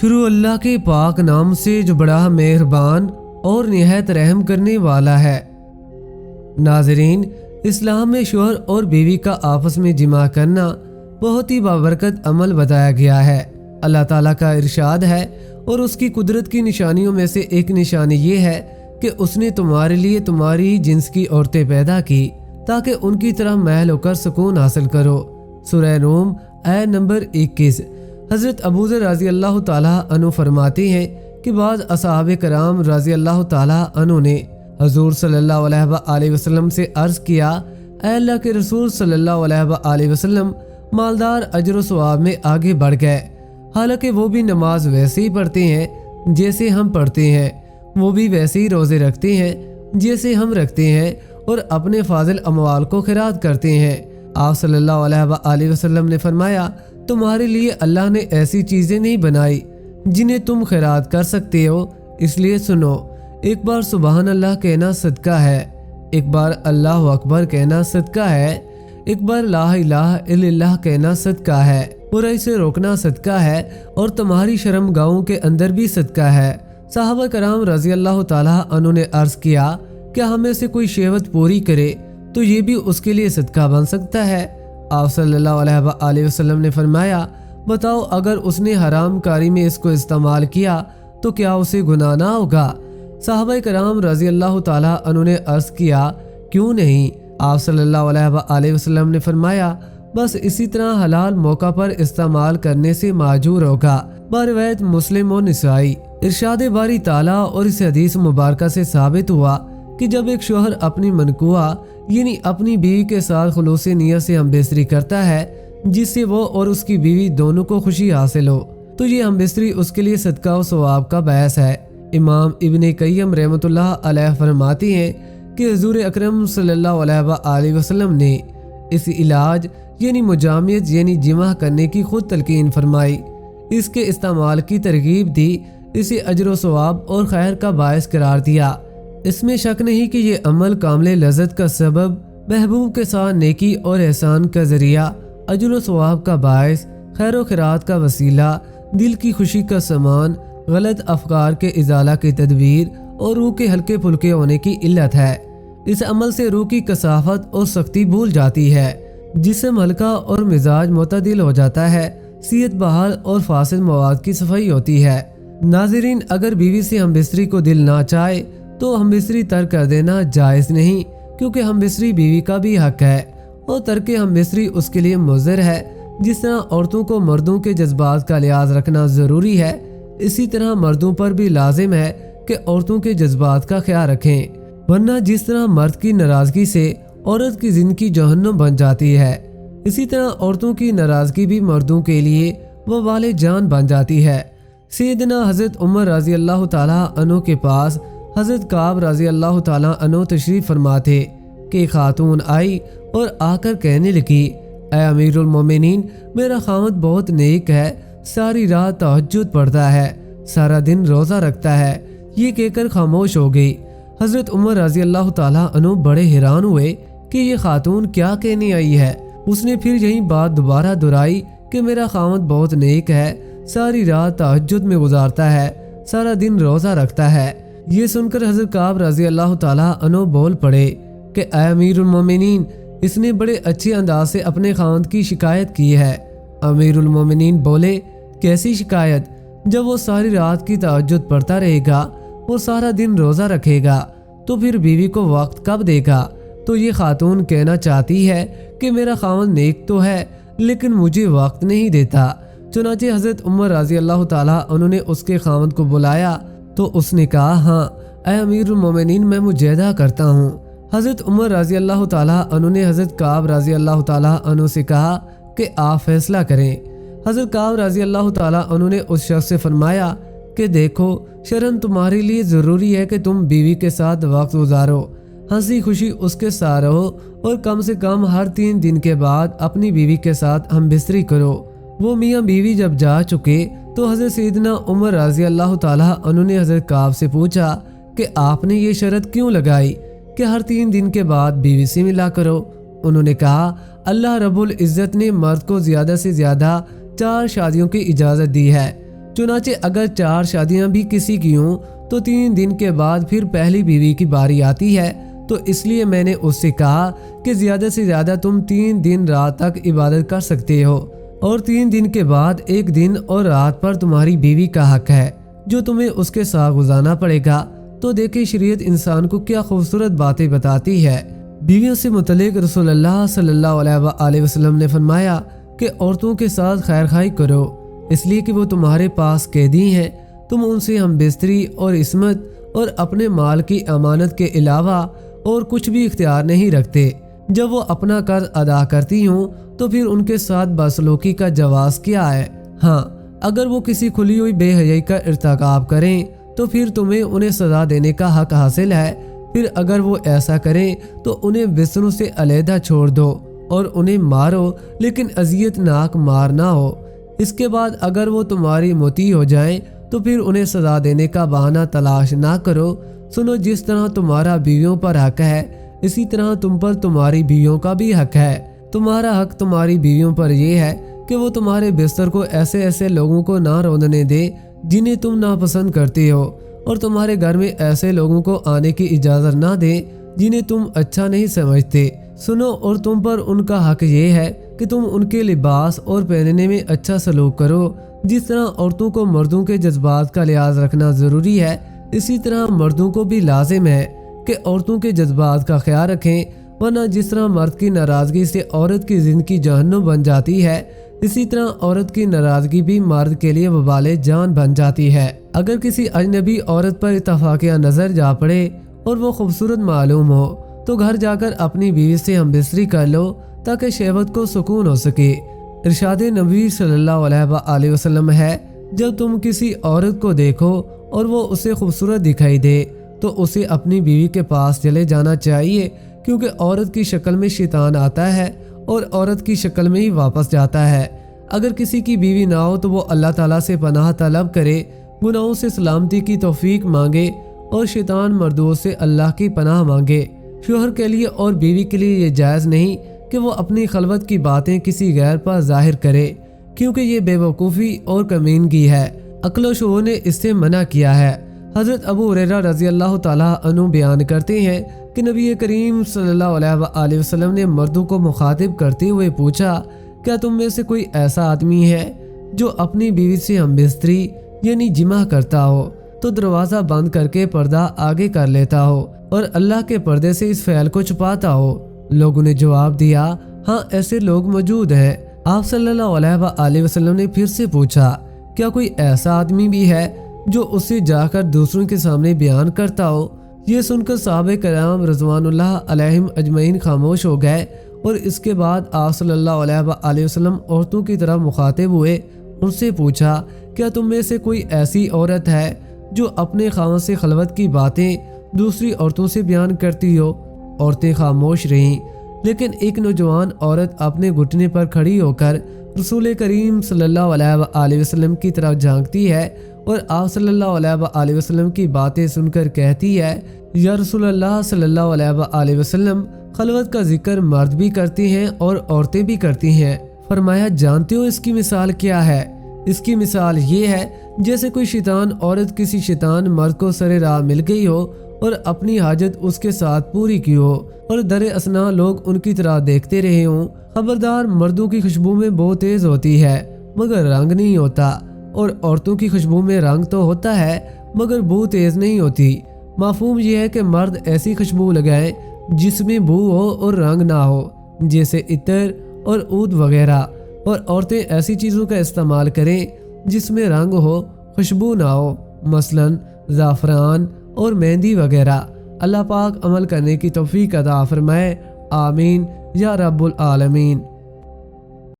شروع اللہ کے پاک نام سے جو بڑا مہربان اور نہایت رحم کرنے والا ہے۔ ناظرین، اسلام میں شوہر اور بیوی کا آپس میں جمع کرنا بہت ہی بابرکت عمل بتایا گیا ہے۔ اللہ تعالیٰ کا ارشاد ہے، اور اس کی قدرت کی نشانیوں میں سے ایک نشانی یہ ہے کہ اس نے تمہارے لیے تمہاری ہی جنس کی عورتیں پیدا کی تاکہ ان کی طرح محل ہو کر سکون حاصل کرو۔ سورہ روم آیت نمبر 21۔ حضرت ابو ذر رضی اللہ تعالیٰ عنہ فرماتے ہیں کہ بعض اصحاب کرام رضی اللہ تعالیٰ عنہ نے حضور صلی اللہ علیہ وآلہ وسلم سے عرض کیا، اے اللہ کے رسول صلی اللہ علیہ وآلہ وسلم، مالدار اجر و ثواب میں آگے بڑھ گئے، حالانکہ وہ بھی نماز ویسے ہی پڑھتے ہیں جیسے ہم پڑھتے ہیں، وہ بھی ویسے ہی روزے رکھتے ہیں جیسے ہم رکھتے ہیں، اور اپنے فاضل اموال کو خیرات کرتے ہیں۔ آپ صلی اللہ علیہ وآلہ وسلم نے فرمایا، تمہارے لیے اللہ نے ایسی چیزیں نہیں بنائی جنہیں تم خیرات کر سکتے ہو، اس لیے سنو، ایک بار سبحان اللہ کہنا صدقہ ہے، ایک بار اللہ اکبر کہنا صدقہ ہے، ایک بار لا الہ الا اللہ کہنا صدقہ ہے، برائی سے روکنا صدقہ ہے، اور تمہاری شرم گاہوں کے اندر بھی صدقہ ہے۔ صحابہ کرام رضی اللہ تعالیٰ عنہ نے عرض کیا، کیا ہمیں سے کوئی شہوت پوری کرے تو یہ بھی اس کے لیے صدقہ بن سکتا ہے؟ آپ صلی اللہ علیہ وآلہ وسلم نے فرمایا، بتاؤ اگر اس نے حرام کاری میں اس کو استعمال کیا تو کیا اسے گناہ نہ ہوگا؟ صحابہ کرام رضی اللہ تعالیٰ عنہ نے عرض کیا، کیوں نہیں؟ آپ صلی اللہ علیہ وآلہ وسلم نے فرمایا، بس اسی طرح حلال موقع پر استعمال کرنے سے معجور ہوگا۔ بروایت مسلم و نسائی۔ ارشاد باری تعالیٰ اور اس حدیث مبارکہ سے ثابت ہوا کہ جب ایک شوہر اپنی منکوحہ یعنی اپنی بیوی کے ساتھ خلوص نیت سے ہم بستری کرتا ہے جس سے وہ اور اس کی بیوی دونوں کو خوشی حاصل ہو، تو یہ ہم بستری اس کے لیے صدقہ و ثواب کا باعث ہے۔ امام ابن قیم رحمۃ اللہ علیہ فرماتے ہیں کہ حضور اکرم صلی اللہ علیہ وآلہ وسلم نے اس علاج یعنی مجامعت یعنی جمع کرنے کی خود تلقین فرمائی، اس کے استعمال کی ترغیب دی، اسے اجر و ثواب اور خیر کا باعث قرار دیا۔ اس میں شک نہیں کہ یہ عمل کامل لذت کا سبب، محبوب کے ساتھ نیکی اور احسان کا ذریعہ، اجر و ثواب کا باعث، خیر و خیرات کا وسیلہ، دل کی خوشی کا سامان، غلط افکار کے ازالہ کی تدبیر اور روح کے ہلکے پھلکے ہونے کی علت ہے۔ اس عمل سے روح کی کثافت اور سختی بھول جاتی ہے، جسم ہلکا اور مزاج معتدل ہو جاتا ہے، صحت بحال اور فاسد مواد کی صفائی ہوتی ہے۔ ناظرین، اگر بیوی سے ہم بستری کو دل نہ چاہے تو ہم بستری ترک کر دینا جائز نہیں، کیونکہ ہم بستری بیوی کا بھی حق ہے، اور ترک ہم بستری اس کے لیے مضر ہے۔ جس طرح عورتوں کو مردوں کے جذبات کا لحاظ رکھنا ضروری ہے، اسی طرح مردوں پر بھی لازم ہے کہ عورتوں کے جذبات کا خیال رکھیں، ورنہ جس طرح مرد کی ناراضگی سے عورت کی زندگی جہنم بن جاتی ہے، اسی طرح عورتوں کی ناراضگی بھی مردوں کے لیے وبال جان بن جاتی ہے۔ سیدنا حضرت عمر رضی اللہ تعالیٰ عنہ کے پاس حضرت کعب رضی اللہ تعالیٰ عنہ تشریف فرما تھے کہ خاتون آئی اور آ کر کہنے لگی، اے امیر المومنین، میرا خاوند بہت نیک ہے، ساری رات تہجد پڑھتا ہے، سارا دن روزہ رکھتا ہے۔ یہ کہہ کر خاموش ہو گئی۔ حضرت عمر رضی اللہ تعالیٰ عنہ بڑے حیران ہوئے کہ یہ خاتون کیا کہنے آئی ہے۔ اس نے پھر یہی بات دوبارہ دہرائی کہ میرا خاوند بہت نیک ہے، ساری رات تہجد میں گزارتا ہے، سارا دن روزہ رکھتا ہے۔ یہ سن کر حضرت کعب رضی اللہ تعالیٰ عنہ بول پڑے کہ اے امیر المومنین، اس نے بڑے اچھے انداز سے اپنے خاوند کی شکایت کی ہے۔ امیر المومنین بولے، کیسی شکایت؟ جب وہ ساری رات کی تہجد پڑھتا رہے گا اور سارا دن روزہ رکھے گا تو پھر بیوی کو وقت کب دے گا؟ تو یہ خاتون کہنا چاہتی ہے کہ میرا خاوند نیک تو ہے لیکن مجھے وقت نہیں دیتا۔ چنانچہ حضرت عمر رضی اللہ تعالیٰ عنہ نے اس کے خاوند کو بلایا تو اس نے کہا، ہاں اے امیر المومنین، میں مجاہدہ کرتا ہوں۔ حضرت عمر رضی اللہ تعالیٰ عنہ نے حضرت کعب رضی اللہ تعالیٰ عنہ سے کہا کہ آپ فیصلہ کریں۔ حضرت کعب رضی اللہ تعالیٰ عنہ نے اس شخص سے فرمایا کہ دیکھو، شرعاً تمہارے لیے ضروری ہے کہ تم بیوی کے ساتھ وقت گزارو، ہنسی خوشی اس کے ساتھ رہو، اور کم سے کم ہر 3 دن کے بعد اپنی بیوی کے ساتھ ہم بستری کرو۔ وہ میاں بیوی جب جا چکے تو حضرت سیدنا عمر رضی اللہ تعالیٰ عنہ نے حضرت کعب سے پوچھا کہ آپ نے یہ شرط کیوں لگائی کہ ہر 3 دن کے بعد بیوی سے ملا کرو؟ انہوں نے کہا، اللہ رب العزت نے مرد کو زیادہ سے زیادہ 4 شادیوں کی اجازت دی ہے، چنانچہ اگر 4 شادیاں بھی کسی کی ہوں تو 3 دن کے بعد پھر پہلی بیوی کی باری آتی ہے، تو اس لیے میں نے اس سے کہا کہ زیادہ سے زیادہ تم 3 دن رات تک عبادت کر سکتے ہو، اور 3 دن کے بعد 1 دن اور رات پر تمہاری بیوی کا حق ہے جو تمہیں اس کے ساتھ گزارنا پڑے گا۔ تو دیکھیں شریعت انسان کو کیا خوبصورت باتیں بتاتی ہے۔ بیویوں سے متعلق رسول اللہ صلی اللہ علیہ وآلہ وسلم نے فرمایا کہ عورتوں کے ساتھ خیر خواہی کرو، اس لیے کہ وہ تمہارے پاس قیدی ہیں، تم ان سے ہم بستری اور عصمت اور اپنے مال کی امانت کے علاوہ اور کچھ بھی اختیار نہیں رکھتے۔ جب وہ اپنا قرض ادا کرتی ہوں تو پھر ان کے ساتھ بدسلوکی کا جواز کیا ہے؟ ہاں، اگر وہ کسی کھلی ہوئی بے حیائی کا ارتکاب کریں تو پھر تمہیں انہیں سزا دینے کا حق حاصل ہے۔ پھر اگر وہ ایسا کریں تو انہیں بستروں سے علیحدہ چھوڑ دو اور انہیں مارو، لیکن اذیت ناک مار نہ ہو۔ اس کے بعد اگر وہ تمہاری مطیع ہو جائیں تو پھر انہیں سزا دینے کا بہانہ تلاش نہ کرو۔ سنو، جس طرح تمہارا بیویوں پر حق ہے اسی طرح تم پر تمہاری بیویوں کا بھی حق ہے۔ تمہارا حق تمہاری بیویوں پر یہ ہے کہ وہ تمہارے بستر کو ایسے لوگوں کو نہ روندنے دے جنہیں تم ناپسند کرتے ہو، اور تمہارے گھر میں ایسے لوگوں کو آنے کی اجازت نہ دے جنہیں تم اچھا نہیں سمجھتے۔ سنو، اور تم پر ان کا حق یہ ہے کہ تم ان کے لباس اور پہننے میں اچھا سلوک کرو۔ جس طرح عورتوں کو مردوں کے جذبات کا لحاظ رکھنا ضروری ہے، اسی طرح مردوں کو بھی لازم ہے کہ عورتوں کے جذبات کا خیال رکھیں، ورنہ جس طرح مرد کی ناراضگی سے عورت کی زندگی جہنم بن جاتی ہے، اسی طرح عورت کی ناراضگی بھی مرد کے لیے وبال جان بن جاتی ہے۔ اگر کسی اجنبی عورت پر اتفاقیہ نظر جا پڑے اور وہ خوبصورت معلوم ہو تو گھر جا کر اپنی بیوی سے ہم بستری کر لو تاکہ شہوت کو سکون ہو سکے۔ ارشاد نبی صلی اللہ علیہ وآلہ وسلم ہے، جب تم کسی عورت کو دیکھو اور وہ اسے خوبصورت دکھائی دے تو اسے اپنی بیوی کے پاس چلے جانا چاہیے، کیونکہ عورت کی شکل میں شیطان آتا ہے اور عورت کی شکل میں ہی واپس جاتا ہے۔ اگر کسی کی بیوی نہ ہو تو وہ اللہ تعالیٰ سے پناہ طلب کرے، گناہوں سے سلامتی کی توفیق مانگے اور شیطان مردود سے اللہ کی پناہ مانگے۔ شوہر کے لیے اور بیوی کے لیے یہ جائز نہیں کہ وہ اپنی خلوت کی باتیں کسی غیر پر ظاہر کرے، کیونکہ یہ بے وقوفی اور کمینگی ہے۔ عقل و شعور نے اس سے منع کیا ہے۔ حضرت ابو ہریرہ رضی اللہ تعالیٰ عنہ بیان کرتے ہیں کہ نبی کریم صلی اللہ علیہ وآلہ وسلم نے مردوں کو مخاطب کرتے ہوئے پوچھا، کیا تم میں سے کوئی ایسا آدمی ہے جو اپنی بیوی سے ہم بستری یعنی جمع کرتا ہو تو دروازہ بند کر کے پردہ آگے کر لیتا ہو اور اللہ کے پردے سے اس فعل کو چھپاتا ہو؟ لوگوں نے جواب دیا، ہاں ایسے لوگ موجود ہیں۔ آپ صلی اللہ علیہ وآلہ وسلم نے پھر سے پوچھا، کیا کوئی ایسا آدمی بھی ہے جو اسے جا کر دوسروں کے سامنے بیان کرتا ہو؟ یہ سن کر صحابہ کرام رضوان اللہ علیہم اجمعین خاموش ہو گئے، اور اس کے بعد آپ صلی اللہ علیہ وآلہ وسلم عورتوں کی طرف مخاطب ہوئے، ان سے پوچھا، کیا تم میں سے کوئی ایسی عورت ہے جو اپنے خاوند سے خلوت کی باتیں دوسری عورتوں سے بیان کرتی ہو؟ عورتیں خاموش رہیں، لیکن ایک نوجوان عورت اپنے گھٹنے پر کھڑی ہو کر رسول کریم صلی اللہ علیہ وآلہ وسلم کی طرف جھانکتی ہے اور آپ صلی اللہ علیہ وآلہ وسلم کی باتیں سن کر کہتی ہے، یا رسول اللہ صلی اللہ علیہ وآلہ وسلم، خلوت کا ذکر مرد بھی کرتے ہیں اور عورتیں بھی کرتی ہیں۔ فرمایا، جانتے ہو اس کی مثال کیا ہے؟ اس کی مثال یہ ہے جیسے کوئی شیطان عورت کسی شیطان مرد کو سر راہ مل گئی ہو اور اپنی حاجت اس کے ساتھ پوری کی ہو، اور در اثنا لوگ ان کی طرح دیکھتے رہے ہوں۔ خبردار، مردوں کی خوشبو میں بہت تیز ہوتی ہے مگر رنگ نہیں ہوتا، اور عورتوں کی خوشبو میں رنگ تو ہوتا ہے مگر بو تیز نہیں ہوتی۔ مفہوم یہ ہے کہ مرد ایسی خوشبو لگائیں جس میں بو ہو اور رنگ نہ ہو، جیسے عطر اور عود وغیرہ، اور عورتیں ایسی چیزوں کا استعمال کریں جس میں رنگ ہو، خوشبو نہ ہو، مثلا زعفران اور مہندی وغیرہ۔ اللہ پاک عمل کرنے کی توفیق عطا فرمائے، آمین یا رب العالمین۔